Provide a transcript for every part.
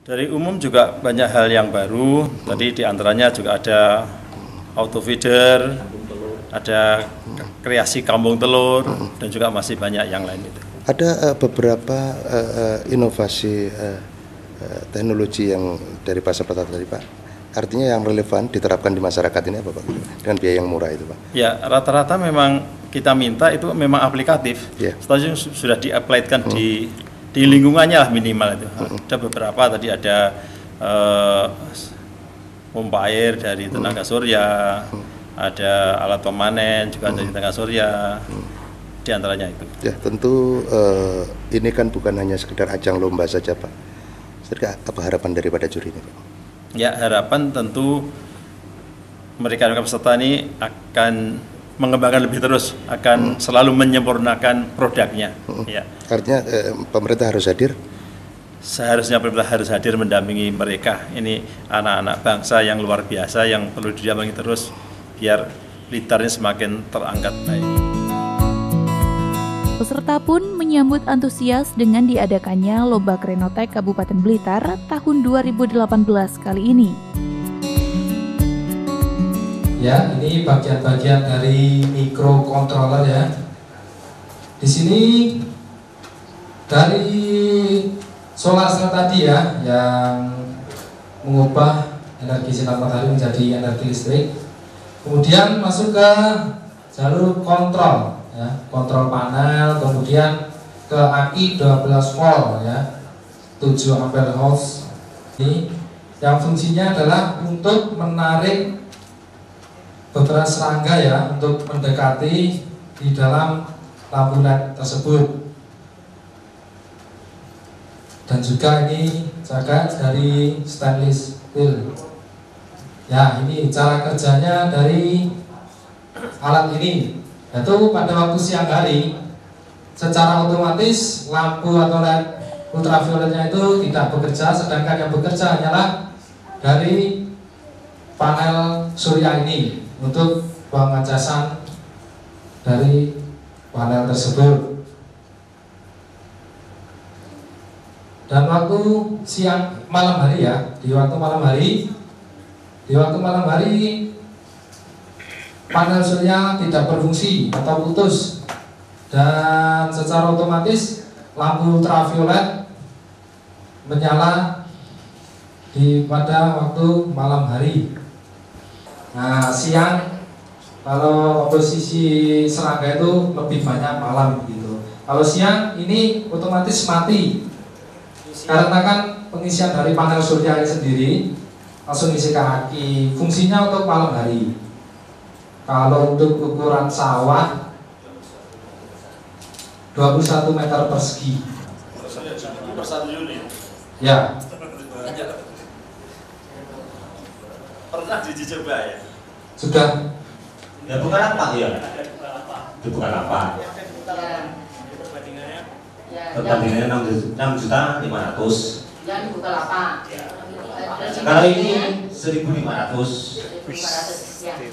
Dari umum juga banyak hal yang baru. Tadi diantaranya juga ada auto feeder, ada kreasi kampung telur, dan juga masih banyak yang lain itu. Ada beberapa inovasi teknologi yang dari pasar petani tadi Pak. Artinya yang relevan diterapkan di masyarakat ini apa Pak? Dengan biaya yang murah itu Pak? Ya, rata-rata memang kita minta itu memang aplikatif. Yeah. Setelah sudah di-apply-kan di lingkungannya lah minimal itu. Ada beberapa tadi ada pompa air dari tenaga surya, ada alat pemanen juga dari tenaga surya, di antaranya itu. Ya tentu ini kan bukan hanya sekedar ajang lomba saja Pak. Apa harapan daripada juri ini Pak? Ya, harapan tentu mereka peserta ini akan mengembangkan lebih terus, akan selalu menyempurnakan produknya. Ya. Artinya pemerintah harus hadir? Seharusnya pemerintah harus hadir mendampingi mereka. Ini anak-anak bangsa yang luar biasa yang perlu didampingi terus biar Blitarnya semakin terangkat baik. Peserta pun menyambut antusias dengan diadakannya Lomba Krenotek Kabupaten Blitar tahun 2018 kali ini. Ya, ini bagian-bagian dari microcontroller ya. Di sini dari solar cell tadi ya, yang mengubah energi sinar matahari menjadi energi listrik. Kemudian masuk ke jalur kontrol, ya, kontrol panel, kemudian ke aki 12 volt ya, 7 ampere hours. Ini yang fungsinya adalah untuk menarik beberapa serangga ya untuk mendekati di dalam lampu LED tersebut. Dan juga ini jaga dari stainless steel. Ya, ini cara kerjanya dari alat ini. Yaitu pada waktu siang hari secara otomatis lampu atau LED ultravioletnya itu tidak bekerja, sedangkan yang bekerja hanyalah dari panel surya ini untuk pengacasan dari panel tersebut. Dan waktu siang malam hari ya, di waktu malam hari panel surya tidak berfungsi atau putus, dan secara otomatis lampu ultraviolet menyala pada waktu malam hari. Nah, siang kalau posisi serangga itu lebih banyak malam gitu. Kalau siang ini otomatis mati. Karena kan pengisian dari panel surya sendiri langsung isi ke aki. Fungsinya untuk malam hari. Kalau untuk ukuran sawah 21 meter persegi. Per 1 Juni. Ya. Pernah dicoba ya? Sudah. Ya bukan apa ya? Itu bukan apa? Perbandingannya 6.500.000. Yang dibuka lapak. Kalau ini 1.500.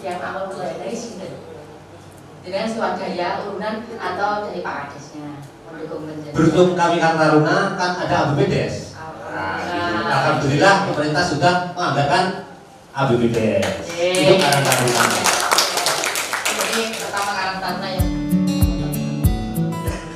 Yang awal mulai dari sini. Dengan swadaya urunan atau dari Pak Kadesnya mendukung menjadi. Beruntung kami Kartaruna kan ada ABBDes. Nah, gitu. Alhamdulillah pemerintah sudah menganggarkan ABBDes. Itu Karang Taruna. Ini pertama Karang Taruna yang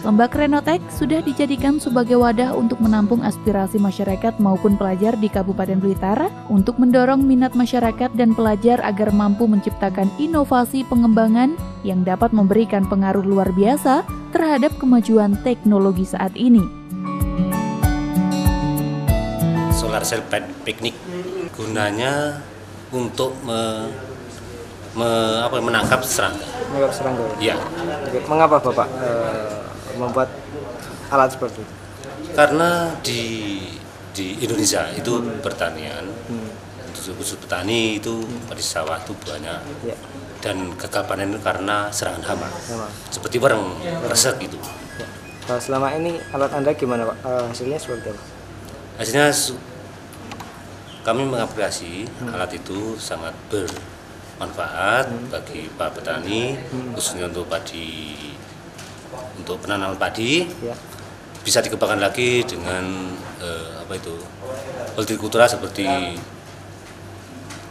Lomba Krenotek sudah dijadikan sebagai wadah untuk menampung aspirasi masyarakat maupun pelajar di Kabupaten Blitar untuk mendorong minat masyarakat dan pelajar agar mampu menciptakan inovasi pengembangan yang dapat memberikan pengaruh luar biasa terhadap kemajuan teknologi saat ini. Solar cell piknik gunanya untuk menangkap serangga. Menangkap serangga. Ya. Mengapa Bapak membuat alat seperti itu? Karena di Indonesia itu pertanian, khusus petani itu di sawah itu banyak, ya. Dan gagal panen karena serangan hama, seperti barang resek gitu. Ya. Kalau selama ini alat Anda gimana Pak? Hasilnya seperti apa? Hasilnya kami mengapresiasi alat itu sangat bermanfaat bagi para petani, khususnya untuk padi, untuk penanaman padi, ya. bisa dikembangkan lagi dengan hortikultura seperti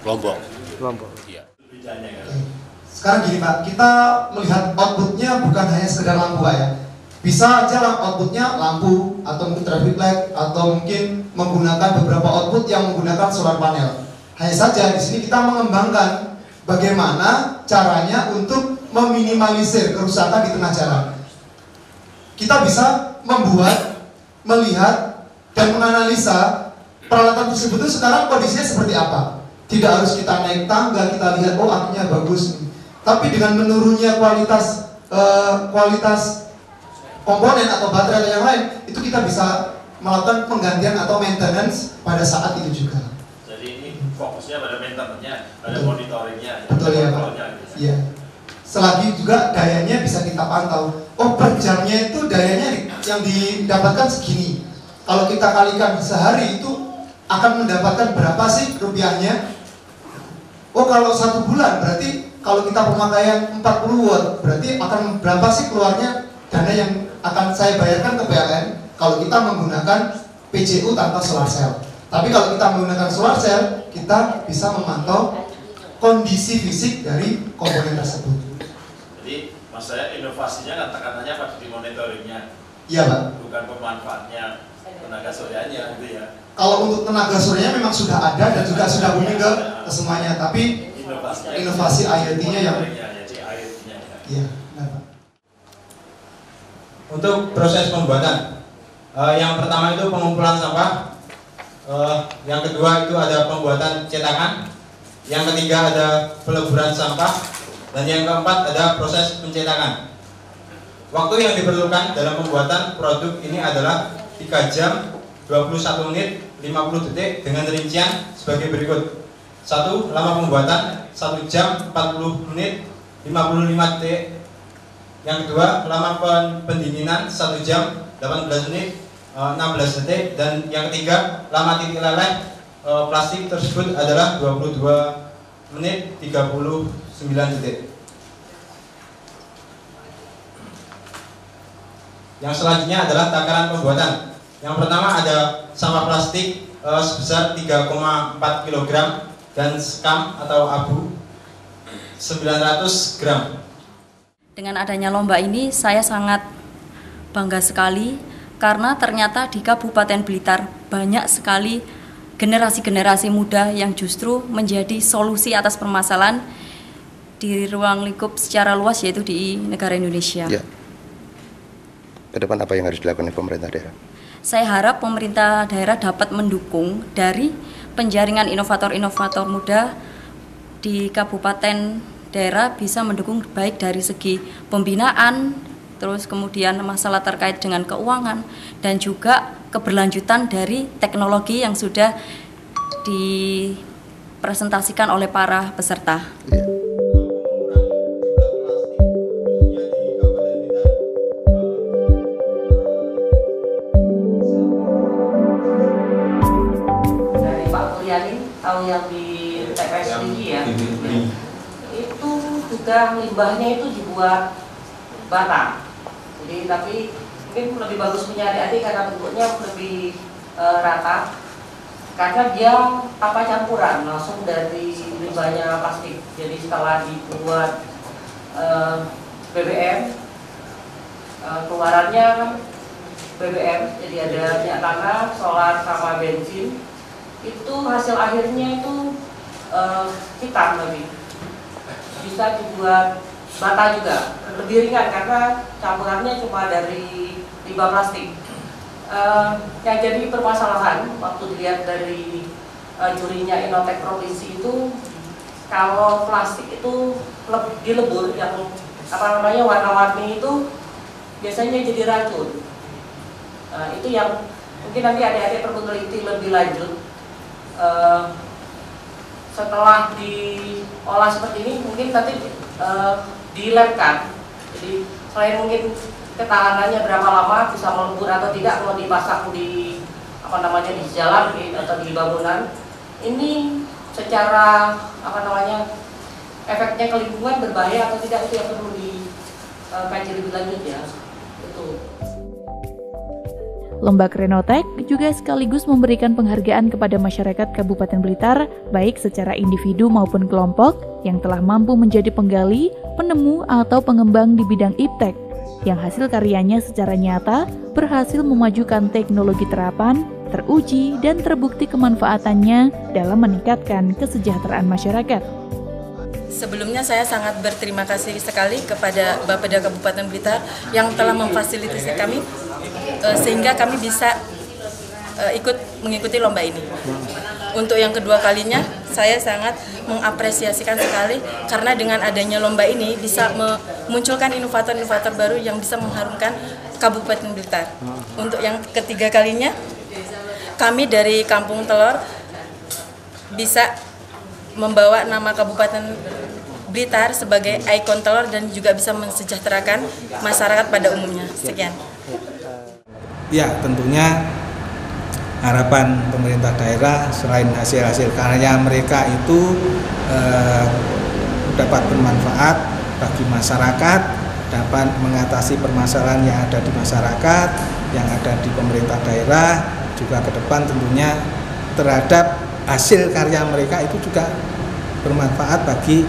Lombok. Ya. Sekarang gini Pak, kita melihat outputnya bukan hanya sekedar lampu Pak ya. Bisa aja outputnya lampu atau mungkin traffic light atau mungkin menggunakan beberapa output yang menggunakan solar panel. Hanya saja di sini kita mengembangkan bagaimana caranya untuk meminimalisir kerusakan di tengah jalan. Kita bisa membuat, melihat dan menganalisa peralatan tersebut itu sekarang kondisinya seperti apa. Tidak harus kita naik tangga, kita lihat oh akinya bagus. Tapi dengan menurunnya kualitas komponen atau baterai atau yang lain, itu kita bisa melakukan penggantian atau maintenance pada saat itu juga. Jadi ini fokusnya pada maintenance-nya, pada monitoringnya. Betul ya Pak. Iya. Selagi juga dayanya bisa kita pantau. Oh per jamnya itu dayanya yang didapatkan segini. Kalau kita kalikan sehari itu akan mendapatkan berapa sih rupiahnya? Oh kalau 1 bulan berarti kalau kita pemakaian 40 watt berarti akan berapa sih keluarnya dana yang akan saya bayarkan ke PLN kalau kita menggunakan PJU tanpa solar cell. Tapi kalau kita menggunakan solar cell, kita bisa memantau kondisi fisik dari komponen tersebut. Jadi maksud saya inovasinya kata-katanya pada di monitoringnya. Iya Pak. Bukan pemanfaatnya tenaga suryanya gitu ya. Kalau untuk tenaga suryanya memang sudah ada dan juga sudah booming ke semuanya, tapi inovasi IoT-nya yang iya, benar Pak. Untuk proses pembuatan, yang pertama itu pengumpulan sampah, yang kedua itu ada pembuatan cetakan, yang ketiga ada peleburan sampah, dan yang keempat ada proses pencetakan. Waktu yang diperlukan dalam pembuatan produk ini adalah 3 jam, 21 menit, 50 detik dengan rincian sebagai berikut. 1. Lama pembuatan 1 jam, 40 menit, 55 detik. Yang kedua, lama pendinginan 1 jam, 18 menit, 16 detik. Dan yang ketiga, lama titik leleh plastik tersebut adalah 22 menit, 39 detik. Yang selanjutnya adalah takaran pembuatan. Yang pertama ada sampah plastik sebesar 3,4 kg dan skam atau abu 900 gram. Dengan adanya lomba ini saya sangat bangga sekali karena ternyata di Kabupaten Blitar banyak sekali generasi-generasi muda yang justru menjadi solusi atas permasalahan di ruang lingkup secara luas yaitu di negara Indonesia. Ya. Ke depan apa yang harus dilakukan oleh pemerintah daerah? Saya harap pemerintah daerah dapat mendukung dari penjaringan inovator-inovator muda di kabupaten daerah bisa mendukung baik dari segi pembinaan, terus kemudian masalah terkait dengan keuangan dan juga keberlanjutan dari teknologi yang sudah dipresentasikan oleh para peserta. Ya. Tahu yang di TPS tinggi ya, itu juga limbahnya itu dibuat bata. Jadi tapi mungkin lebih bagus punya adik-adik karena bentuknya lebih rata. Karena dia campuran langsung dari limbahnya plastik. Jadi setelah dibuat BBM, keluarannya BBM. Jadi ada minyak tanah, solar sama bensin. Itu hasil akhirnya itu hitam lebih bisa dibuat bata juga lebih ringan karena campurannya cuma dari limbah plastik. Yang jadi permasalahan waktu dilihat dari jurinya Innotek provinsi itu kalau plastik itu dilebur yang warna-warni itu biasanya jadi racun. Itu yang mungkin nanti adik-adik perlu teliti lebih lanjut. Setelah diolah seperti ini mungkin nanti dilabkan. Jadi selain mungkin ketahanannya berapa lama bisa melebur atau tidak kalau dipasang di di jalan atau di bangunan, ini secara efeknya ke lingkungan berbahaya atau tidak, itu yang perlu dikaji lebih lanjut ya. Itu. Lomba Krenotek juga sekaligus memberikan penghargaan kepada masyarakat Kabupaten Blitar, baik secara individu maupun kelompok, yang telah mampu menjadi penggali, penemu, atau pengembang di bidang iptek, yang hasil karyanya secara nyata berhasil memajukan teknologi terapan, teruji, dan terbukti kemanfaatannya dalam meningkatkan kesejahteraan masyarakat. Sebelumnya saya sangat berterima kasih sekali kepada Bapeda Kabupaten Blitar yang telah memfasilitasi kami sehingga kami bisa mengikuti lomba ini. Untuk yang kedua kalinya, saya sangat mengapresiasikan sekali karena dengan adanya lomba ini bisa memunculkan inovator-inovator baru yang bisa mengharumkan Kabupaten Blitar. Untuk yang ketiga kalinya, kami dari Kampung Telor bisa membawa nama Kabupaten Blitar sebagai ikon telur dan juga bisa mensejahterakan masyarakat pada umumnya. Sekian. Ya, tentunya harapan pemerintah daerah selain hasil-hasil karya mereka itu dapat bermanfaat bagi masyarakat, dapat mengatasi permasalahan yang ada di masyarakat, yang ada di pemerintah daerah, juga ke depan tentunya terhadap hasil karya mereka itu juga bermanfaat bagi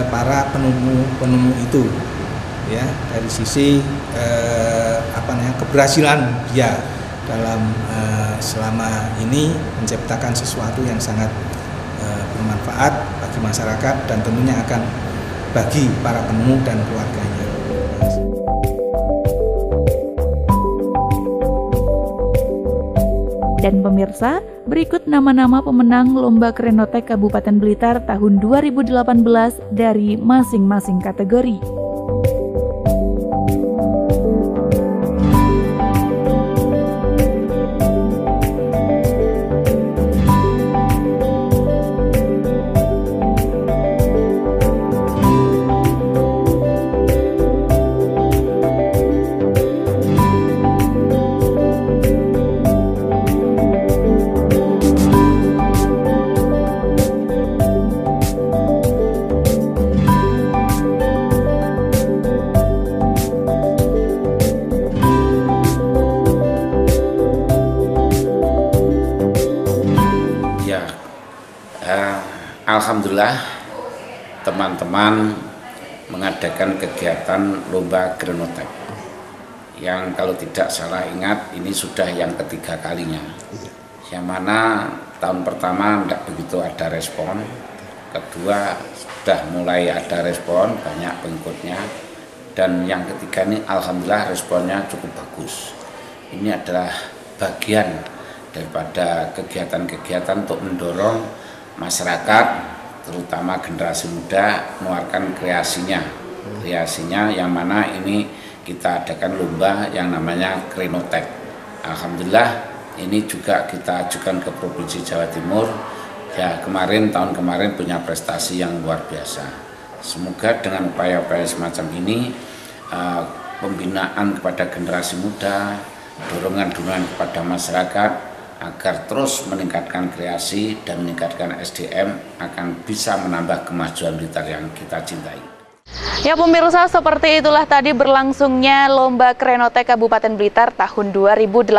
para penemu itu, ya, dari sisi keberhasilan dia dalam selama ini menciptakan sesuatu yang sangat bermanfaat bagi masyarakat dan tentunya akan bagi para penemu dan keluarganya. Dan pemirsa, berikut nama-nama pemenang Lomba Krenotek Kabupaten Blitar tahun 2018 dari masing-masing kategori. Alhamdulillah teman-teman mengadakan kegiatan Lomba Krenotek yang kalau tidak salah ingat ini sudah yang ketiga kalinya, yang mana tahun pertama tidak begitu ada respon, kedua sudah mulai ada respon, banyak pengikutnya, dan yang ketiga ini Alhamdulillah responnya cukup bagus. Ini adalah bagian daripada kegiatan-kegiatan untuk mendorong masyarakat, terutama generasi muda, mengeluarkan kreasinya yang mana ini kita adakan lomba yang namanya Krenotek. Alhamdulillah ini juga kita ajukan ke Provinsi Jawa Timur, ya tahun kemarin punya prestasi yang luar biasa. Semoga dengan upaya-upaya semacam ini, pembinaan kepada generasi muda, dorongan-dorongan kepada masyarakat agar terus meningkatkan kreasi dan meningkatkan SDM akan bisa menambah kemajuan Blitar yang kita cintai. Ya pemirsa, seperti itulah tadi berlangsungnya Lomba Krenotek Kabupaten Blitar tahun 2018.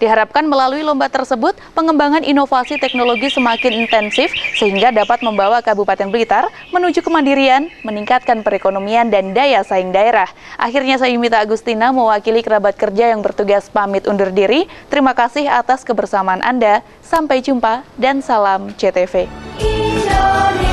Diharapkan melalui lomba tersebut, pengembangan inovasi teknologi semakin intensif sehingga dapat membawa Kabupaten Blitar menuju kemandirian, meningkatkan perekonomian dan daya saing daerah. Akhirnya saya Yumita Agustina mewakili kerabat kerja yang bertugas pamit undur diri. Terima kasih atas kebersamaan Anda. Sampai jumpa dan salam CTV. Indonesia.